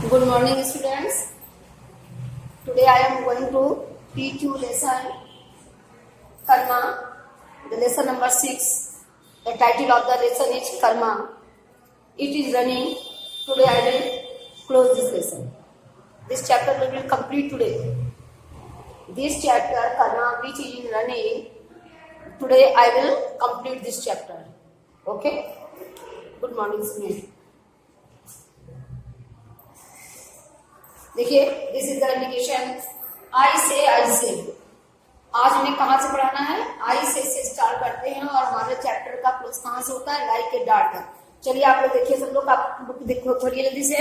Good morning, students. Today I am going to teach you lesson Karma, the lesson number 6. The title of the lesson is Karma. It is running. Today I will close this lesson. This chapter we will complete today. This chapter Karma, which is running, today I will complete this chapter. Okay? Good morning, students. देखिए, this is the indication आई से। आज हमें कहाँ से पढ़ाना है? आई से start करते हैं और हमारे चैप्टर का क्लोज कहाँ से होता है? Like a dart. चलिए आप लोग देखिए, सब लोग आप बुक देखो थोड़ी जल्दी से।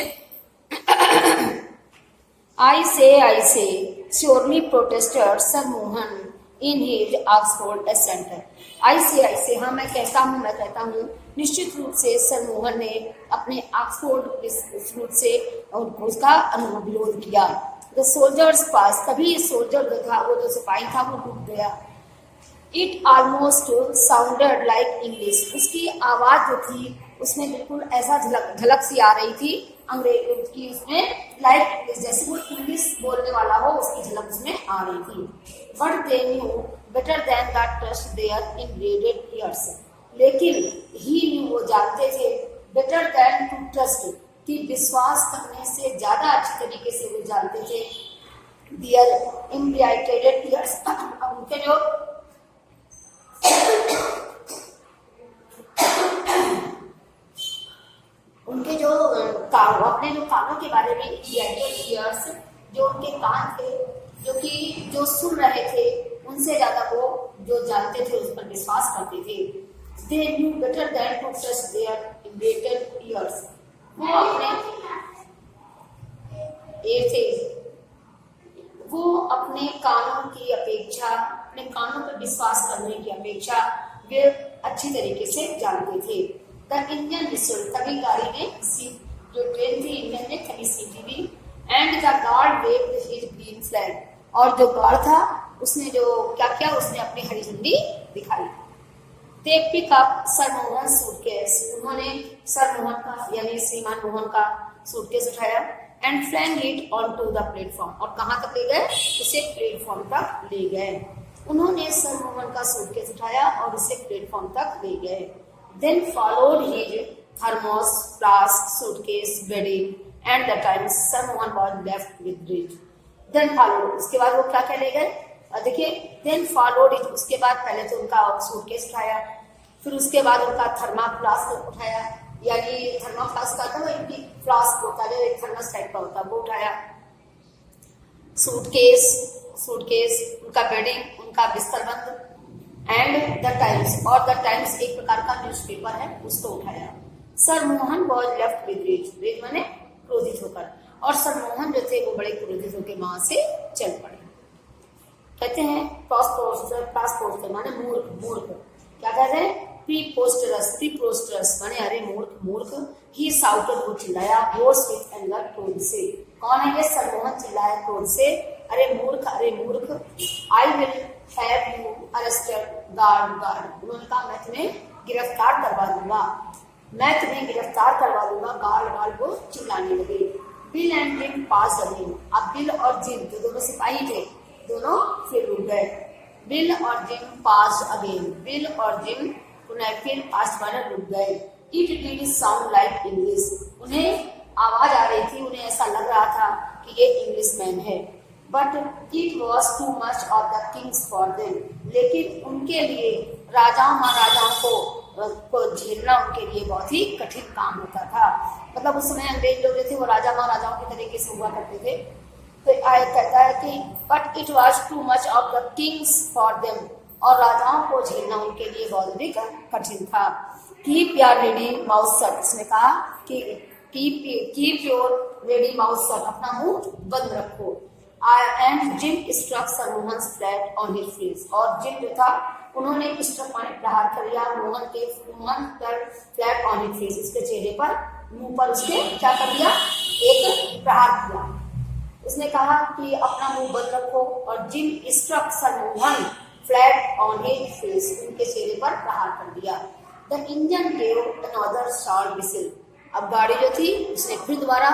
I say surely protested sir Mohan in his Oxford centre. I say हाँ मैं कहता हूँ निश्चित रूप से सर मोहन ने अपने ऑक्सफोर्ड रूट से उसका विरोध किया। द सोल्जर्स पास, तभी सोल्जर जो था, वो जो सिपाही था, वो डूब गया। It almost sounded like English, उसकी आवाज जो थी उसमें बिल्कुल ऐसा झलक सी आ रही थी अंग्रेज की, उसमें लाइक इंग्लिश, जैसे वो इंग्लिश बोलने वाला हो उसकी झलक उसमें आ रही थी। But they knew better than that trust their ingrained years, लेकिन ही न्यू, वो जानते थे, बेटर देन टू ट्रस्ट, कि विश्वास करने से ज्यादा अच्छी तरीके से वो जानते थे देयर इम्ब्राइटेड ईयर्स, उनके जो अपने जो कानों के बारे में, ईयर्स, जो उनके कान थे, जो सुन रहे थे, उनसे ज्यादा वो जो जानते थे उस पर विश्वास करते थे। They knew better than to trust their inbred ears. वो अपने कानों की अपेक्षा, अपने कानों पर विश्वास करने की अपेक्षा वे अच्छी तरीके से जानते थे। द इंजन विसल, तभी गाड़ी ने जो ट्रेन थी, इंजन ने तभी सीटी दी। And the guard waved his green flag, और जो गार्ड था उसने जो क्या किया, उसने अपनी हरी झंडी दिखाई। They pick up sir Mohan suitcase, उन्होंने सर मोहन का यानी श्रीमान मोहन का सूटकेस उठाया। And flung it on to the platform, और कहाँ तक ले गए? उसे प्लेटफॉर्म तक ले गए। उन्होंने सर मोहन का सूटकेस उठाया और उसे प्लेटफॉर्म तक ले गए। Then followed his thermos, flask, suitcase, bedding and the Times. Sir Mohan was left with rich. Then followed, उसके बाद वो क्या क्या ले गए? देखिए, देन फॉलोड इट, उसके बाद पहले तो उनका सूटकेस उठाया, फिर उसके बाद उनका थर्मा फ्लास्क उठाया, यानी थर्मा फ्लास्क का था, इनकी फ्लास्क होता है, एक थर्मस टाइप का होता है, वो उठाया। सूटकेस, उनका बेडिंग, उनका बिस्तरबंद, एंड द टाइम्स, और द टाइम्स एक प्रकार का न्यूज़पेपर है, उसको उठाया। Sir Mohan was left with rage माने क्रोधित होकर, और सर मोहन जो थे वो बड़े क्रोधित होकर वहां से चल पड़े। कहते हैं पासपोर्ट माने मूर्ख, क्या कहते हैं? प्रीपोस्टरस माने अरे मूर्ख। ही साउटेड, वो चिल्लाया, होर्स विथ एंगर, क्रोध से। कौन है ये? सर मोहन चिल्लाया क्रोध से, अरे मूर्ख। I will have you arrested, guard. उन्होंने कहा मैं तुम्हें गिरफ्तार करवा दूंगा, गार्ड को चिल्लाने लगे। Bill and gym pass again, अब बिल और जिम जो दोनों सिपाही थे, दोनों फिर रुक गए। बिल और जिम पास अगेन, बिल और जिम उन्हें फिर पास वाले रुक गए। It did sound like English, उन्हें आवाज आ रही थी, उन्हें ऐसा लग रहा था कि ये इंग्लिश मैन है। But it was too much of the Kings for them, लेकिन उनके लिए, राजाओं महाराजाओं को झेलना उनके लिए बहुत ही कठिन काम होता था। मतलब उस समय अंग्रेज लोग जो थे वो राजा महाराजाओं के तरीके से हुआ करते थे। तो कहता है कि but it was too much of the Kings for them, और राजाओं को झेलना उनके लिए बहुत अधिक कठिन था। Keep your ready mouth shut, उसने कहा कि keep your ready mouth shut, अपना मुंह बंद रखो। And Jim struck sir Mohan flat on his face, और जिम जो था उन्होंने स्ट्रक माने प्रहार कर लिया मोहन पर फ्लैट ऑन हिज फेस, उसके चेहरे पर, मुंह पर उसके क्या कर दिया? एक प्रहार किया। उसने कहा कि अपना मुंह बंद रखो, और Jim struck sir Mohan flat on his face, उनके चेहरे पर प्रहार कर दिया। The engine gave another sharp whistle, अब गाड़ी जो थी उसने फिर दोबारा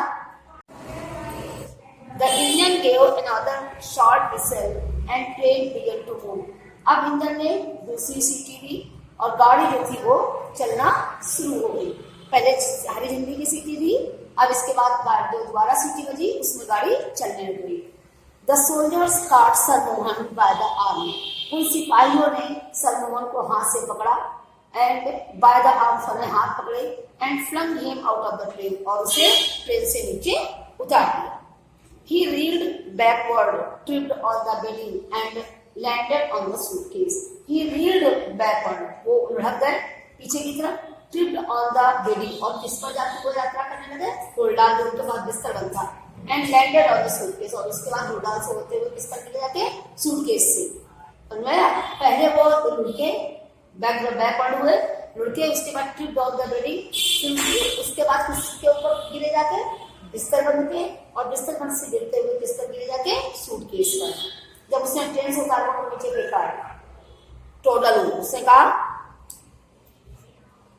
The engine gave another short whistle and train began to move. अब इंजन ने दूसरी सीटी दी और गाड़ी जो थी वो चलना शुरू हो गई। पहले हरी झंडी की सीटी दी, अब इसके बाद जो दोबारा सीटी बजी उसमें गाड़ी चलने लग गई। The soldiers caught Sir Mohan by the arm. उन सिपाहियों ने सर मोहन को हाथ से पकड़ा and by the arm ने हाथ पकड़े and flung him out of the train और उसे ट्रेन से नीचे उतार दिया। He reeled backward, tripped on the bedding and landed on the suitcase. He reeled backward, वो लुढ़क गए पीछे की तरफ, tripped on the bedding और किस पर जाकर वो यात्रा करने लगे, होल्डाल जो उनके पास बिस्तर बंद था, and landed on the suitcase और उसके बाद होल्डाल से होते हुए बिस्तर पे जाके सूटकेस से पहले वो लुढ़के बैकवर्ड हुए, लुढ़के उसके बाद ट्रिप ऑन द बेडिंग, उसके बाद उसके ऊपर गिरे जाके बिस्तर बंद पे और बिस्तर बंद से गिरते हुए बिस्तर गिरे जाके सूटकेस पर। जब उसने ट्रेन से उतारने को नीचे फेंका टोटल उसने कहा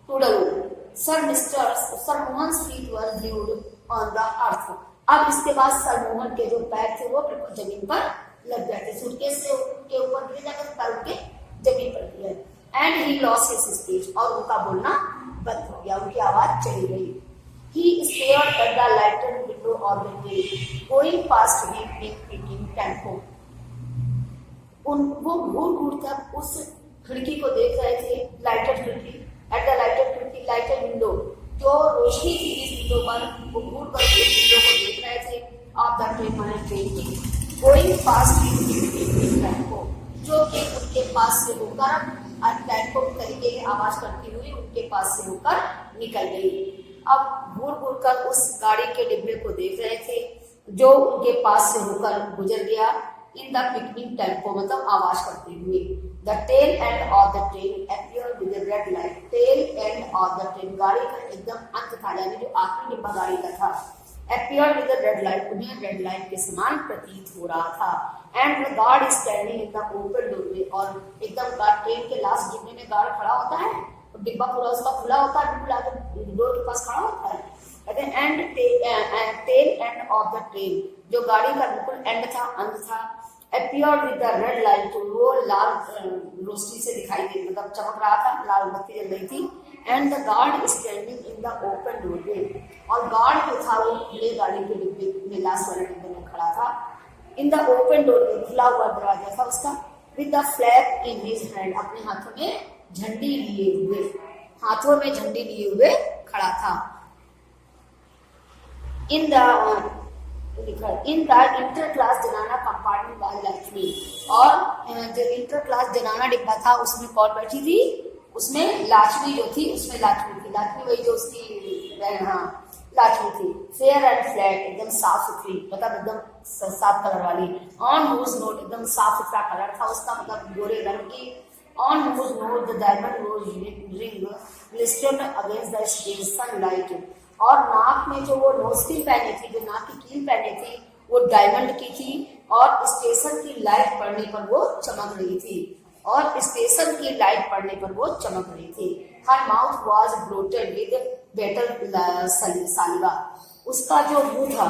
total sir Mohan feet were glued on the earth. अब इसके बाद सर मोहन के जो पैर थे वो बिल्कुल जमीन पर लग गए थे, सूटकेस से के ऊपर गिरे जाकर पैर उनके जमीन पर गिरे and he lost his speech और उनका बोलना बंद हो गया, उनकी आवाज चली गई। He stared at the lighted window of the train going past him in picking tempo. वो घूर कर उस खिड़की को देख रहे थे, लाइटेड खिड़की, एट द लाइटेड खिड़की, लाइटेड विंडो, जो रोशनी थी जिस विंडो पर, वो घूर कर उस विंडो को देख रहे थे ऑफ द ट्रेन माने ट्रेन की, going past him in picking tempo, जो कि उनके पास से होकर टेम्पो तरीके की आवाज करती हुई उनके पास से होकर निकल गई। अब घूर घूर कर उस गाड़ी के डिब्बे को देख रहे थे जो उनके पास से होकर गुजर गया इन द पिकनिक टेम्पो मतलब आवाज करते हुए। The tail end of the train appeared with a red light. Tail end of the train गाड़ी का एकदम अंत था, यानी जो आखिरी डिब्बा गाड़ी का था, appeared with a red light, उन्हें रेड लाइट के समान प्रतीत हो रहा था। And the guard standing in the open doorway, और एकदम ट्रेन के लास्ट डिब्बे में गार्ड खड़ा होता है, डिब्बा पूरा उसका खुला होता है, बिल्कुल आगे डोर के पास खड़ा होता है। कहते हैं and tail end of the train, जो गाड़ी का बिल्कुल एंड था, अंत था, appeared with the red light, वो लाल रोशनी से दिखाई दे मतलब चमक रहा था, लाल बत्ती जल रही थी। And the guard standing in the open doorway, और गार्ड जो था वो खुले गाड़ी के डिब्बे में लास्ट वाले डिब्बे में खड़ा था। इन द ओपन डोरवे, खुला हुआ दरवाजा था उसका, with the flag in his hand, अपने हाथों में झंडी लिए हुए, हाथों में झंडी लिए हुए खड़ा था। इन द इंटर क्लास जनाना कंपार्टमेंट बाय लक्ष्मी, और जो इंटर क्लास जनाना डिब्बा था उसमें कौन बैठी थी, उसमें लाक्ष्मी जो थी, उसमें लाक्ष्मी थी, लाक्ष्मी वही जो उसकी लाक्ष्मी थी। फेयर एंड फ्लैट, एकदम साफ सुथरी, मतलब एकदम साफ कलर वाली। ऑन हुज नोट, एकदम साफ सुथरा कलर था उसका, मतलब गोरे रंग की। On whose nose the diamond rose ring glistened against the steel sunlight, और नाक में जो वो नोजपिन पहनी थी, जो नाक की कील पहनी थी, वो डायमंड की थी, और स्टेशन की लाइट पड़ने पर वो चमक रही थी, और स्टेशन की लाइट पड़ने पर वो चमक रही थी। Her mouth was bloated with bitter saliva, उसका जो मुंह था,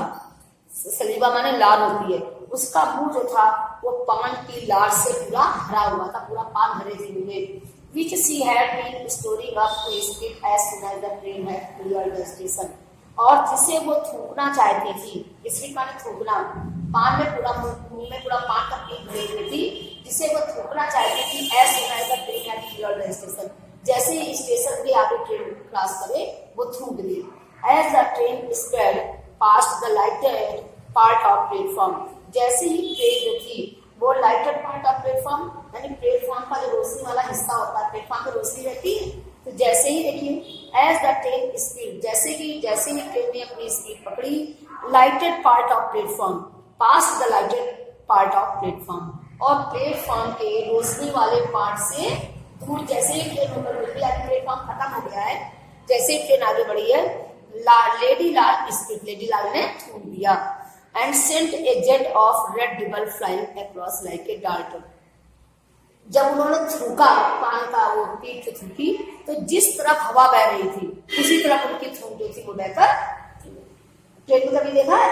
सलीवा माने लार होती है, उसका मुंह जो था वो पान की लार से पूरा भरा हुआ था, पूरा पान भरे थे मुंह में। Which she had been storing up to spit as soon as the train had cleared the station, और जिसे वो थूकना चाहती थी, स्पिट माने थूकना, पान में पूरा मुंह में पूरा पान का पीक भरी हुई थी, जिसे वो थूकना चाहती थी as soon as the train had cleared the station, जैसे ही स्टेशन के आगे ट्रेन क्रॉस करे वो थूक दी। As the train sped past the lighted part of platform, जैसे ही ट्रेन जो थी वो लाइटेड पार्ट ऑफ प्लेटफॉर्म, यानी प्लेटफॉर्म का जो रोशनी वाला हिस्सा होता है, प्लेटफॉर्म पे रोशनी रहती है, तो जैसे ही देखिए एज द ट्रेन स्पीड, जैसे ही ट्रेन ने अपनी स्पीड पकड़ी, lighted part of platform, pass the lighted part of platform, और प्लेटफॉर्म के रोशनी वाले पार्ट से दूर, जैसे ही ट्रेन ऊपर बढ़ी, प्लेटफॉर्म खत्म हो गया है, जैसे ही ट्रेन आगे बढ़ी है, लेडी लाल ने थूक दिया। And sent a jet of red dibble flying across like a dart. जब उन्होंने थूका पान का वो पीठ थूकी, तो जिस तरफ हवा बह रही थी उसी तरफ उनकी थूक जो थी वो बहकर, ट्रेन को कभी देखा है?